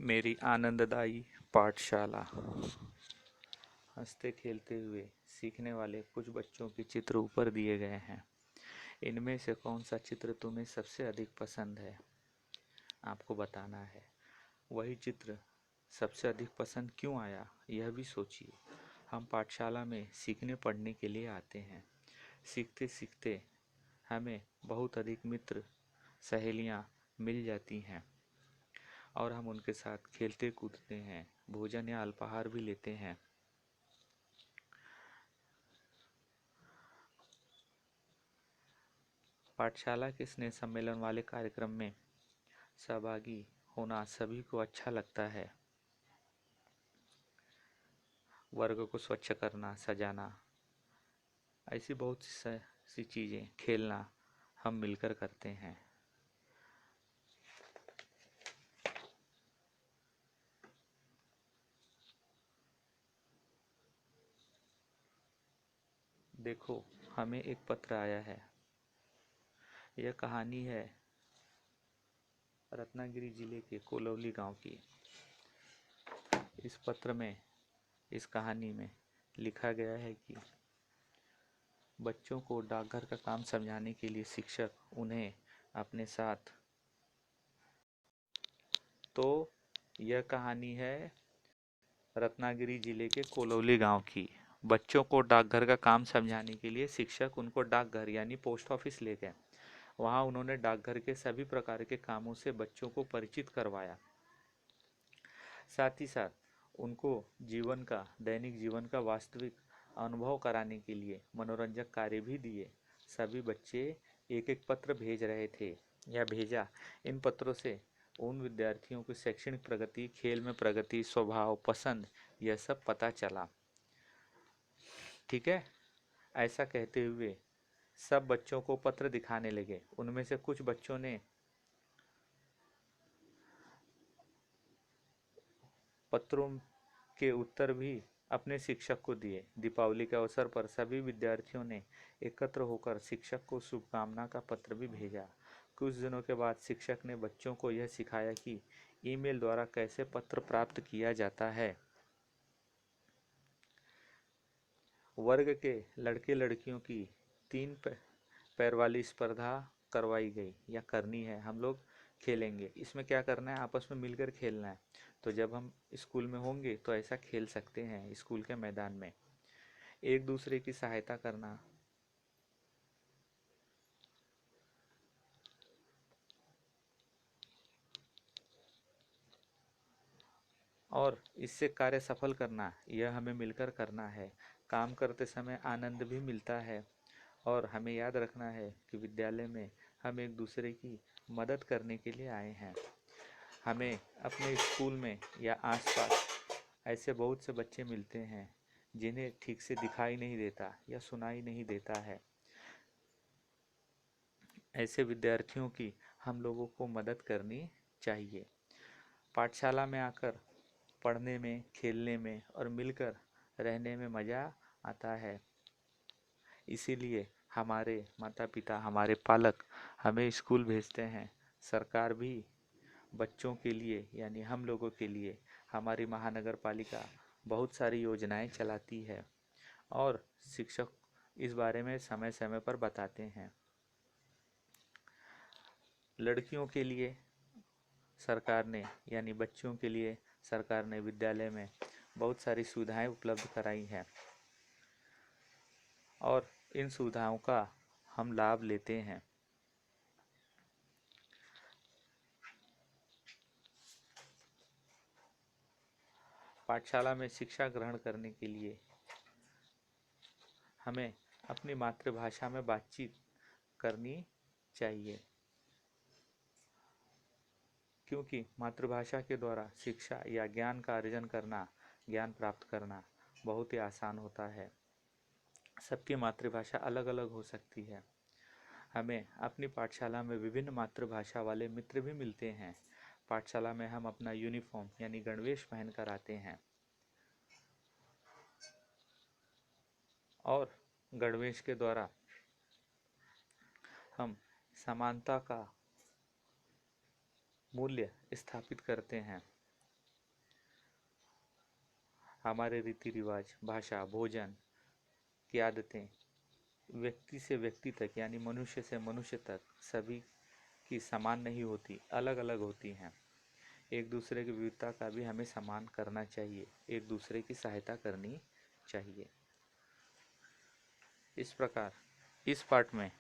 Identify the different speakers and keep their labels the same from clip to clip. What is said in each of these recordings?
Speaker 1: मेरी आनंददायी पाठशाला। हंसते खेलते हुए सीखने वाले कुछ बच्चों के चित्र ऊपर दिए गए हैं। इनमें से कौन सा चित्र तुम्हें सबसे अधिक पसंद है, आपको बताना है। वही चित्र सबसे अधिक पसंद क्यों आया, यह भी सोचिए। हम पाठशाला में सीखने पढ़ने के लिए आते हैं। सीखते सीखते हमें बहुत अधिक मित्र सहेलियां मिल जाती हैं और हम उनके साथ खेलते कूदते हैं, भोजन या अल्पाहार भी लेते हैं। पाठशाला के स्नेह सम्मेलन वाले कार्यक्रम में सहभागी होना सभी को अच्छा लगता है। वर्ग को स्वच्छ करना, सजाना, ऐसी बहुत सी चीज़ें, खेलना हम मिलकर करते हैं। देखो, हमें एक पत्र आया है। यह कहानी है रत्नागिरी जिले के कोलवली गांव की। इस पत्र में, इस कहानी में लिखा गया है कि बच्चों को डाकघर का काम समझाने के लिए शिक्षक उन्हें अपने साथ। तो यह कहानी है रत्नागिरी जिले के कोलवली गांव की। बच्चों को डाकघर का काम समझाने के लिए शिक्षक उनको डाकघर यानी पोस्ट ऑफिस ले गए। वहां उन्होंने डाकघर के सभी प्रकार के कामों से बच्चों को परिचित करवाया। साथ ही साथ उनको जीवन का, दैनिक जीवन का वास्तविक अनुभव कराने के लिए मनोरंजक कार्य भी दिए। सभी बच्चे एक एक पत्र भेज रहे थे या भेजा। इन पत्रों से उन विद्यार्थियों की शैक्षणिक प्रगति, खेल में प्रगति, स्वभाव, पसंद, यह सब पता चला। ठीक है। ऐसा कहते हुए सब बच्चों को पत्र दिखाने लगे। उनमें से कुछ बच्चों ने पत्रों के उत्तर भी अपने शिक्षक को दिए। दीपावली के अवसर पर सभी विद्यार्थियों ने एकत्र होकर शिक्षक को शुभकामना का पत्र भी भेजा। कुछ दिनों के बाद शिक्षक ने बच्चों को यह सिखाया कि ईमेल द्वारा कैसे पत्र प्राप्त किया जाता है। वर्ग के लड़के लड़कियों की 3 पैर वाली स्पर्धा करवाई गई या करनी है। हम लोग खेलेंगे। इसमें क्या करना है, आपस में मिलकर खेलना है। तो जब हम स्कूल में होंगे तो ऐसा खेल सकते हैं। स्कूल के मैदान में एक दूसरे की सहायता करना और इससे कार्य सफल करना, यह हमें मिलकर करना है। काम करते समय आनंद भी मिलता है। और हमें याद रखना है कि विद्यालय में हम एक दूसरे की मदद करने के लिए आए हैं। हमें अपने स्कूल में या आसपास ऐसे बहुत से बच्चे मिलते हैं जिन्हें ठीक से दिखाई नहीं देता या सुनाई नहीं देता है। ऐसे विद्यार्थियों की हम लोगों को मदद करनी चाहिए। पाठशाला में आकर पढ़ने में, खेलने में और मिलकर रहने में मज़ा आता है। इसीलिए हमारे माता पिता, हमारे पालक हमें स्कूल भेजते हैं। सरकार भी बच्चों के लिए यानी हम लोगों के लिए, हमारी महानगर पालिका बहुत सारी योजनाएं चलाती है और शिक्षक इस बारे में समय समय पर बताते हैं। लड़कियों के लिए सरकार ने, यानी बच्चों के लिए सरकार ने विद्यालय में बहुत सारी सुविधाएं उपलब्ध कराई हैं और इन सुविधाओं का हम लाभ लेते हैं। पाठशाला में शिक्षा ग्रहण करने के लिए हमें अपनी मातृभाषा में बातचीत करनी चाहिए, क्योंकि मातृभाषा के द्वारा शिक्षा या ज्ञान का अर्जन करना, ज्ञान प्राप्त करना बहुत ही आसान होता है। सबकी मातृभाषा अलग अलग हो सकती है। हमें अपनी पाठशाला में विभिन्न मातृभाषा वाले मित्र भी मिलते हैं। पाठशाला में हम अपना यूनिफॉर्म यानी गणवेश पहन कर आते हैं और गणवेश के द्वारा हम समानता का मूल्य स्थापित करते हैं। हमारे रीति रिवाज, भाषा, भोजन की आदतें व्यक्ति से व्यक्ति तक यानी मनुष्य से मनुष्य तक सभी की समान नहीं होती, अलग अलग होती हैं। एक दूसरे की विविधता का भी हमें सम्मान करना चाहिए, एक दूसरे की सहायता करनी चाहिए। इस प्रकार इस पाठ में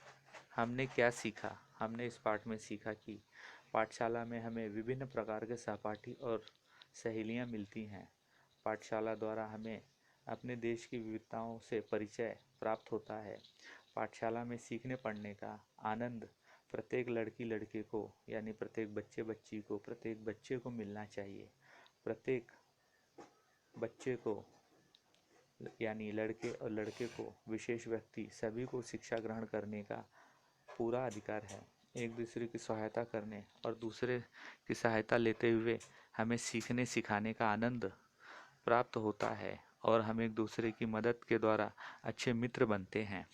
Speaker 1: हमने क्या सीखा? हमने इस पाठ में सीखा कि पाठशाला में हमें विभिन्न प्रकार के सहपाठी और सहेलियां मिलती हैं। पाठशाला द्वारा हमें अपने देश की विविधताओं से परिचय प्राप्त होता है। पाठशाला में सीखने पढ़ने का आनंद प्रत्येक लड़की लड़के को यानी प्रत्येक बच्चे बच्ची को, प्रत्येक बच्चे को मिलना चाहिए। प्रत्येक बच्चे को यानी लड़के और लड़के को, विशेष व्यक्ति सभी को शिक्षा ग्रहण करने का पूरा अधिकार है। एक दूसरे की सहायता करने और दूसरे की सहायता लेते हुए हमें सीखने सिखाने का आनंद प्राप्त होता है और हम एक दूसरे की मदद के द्वारा अच्छे मित्र बनते हैं।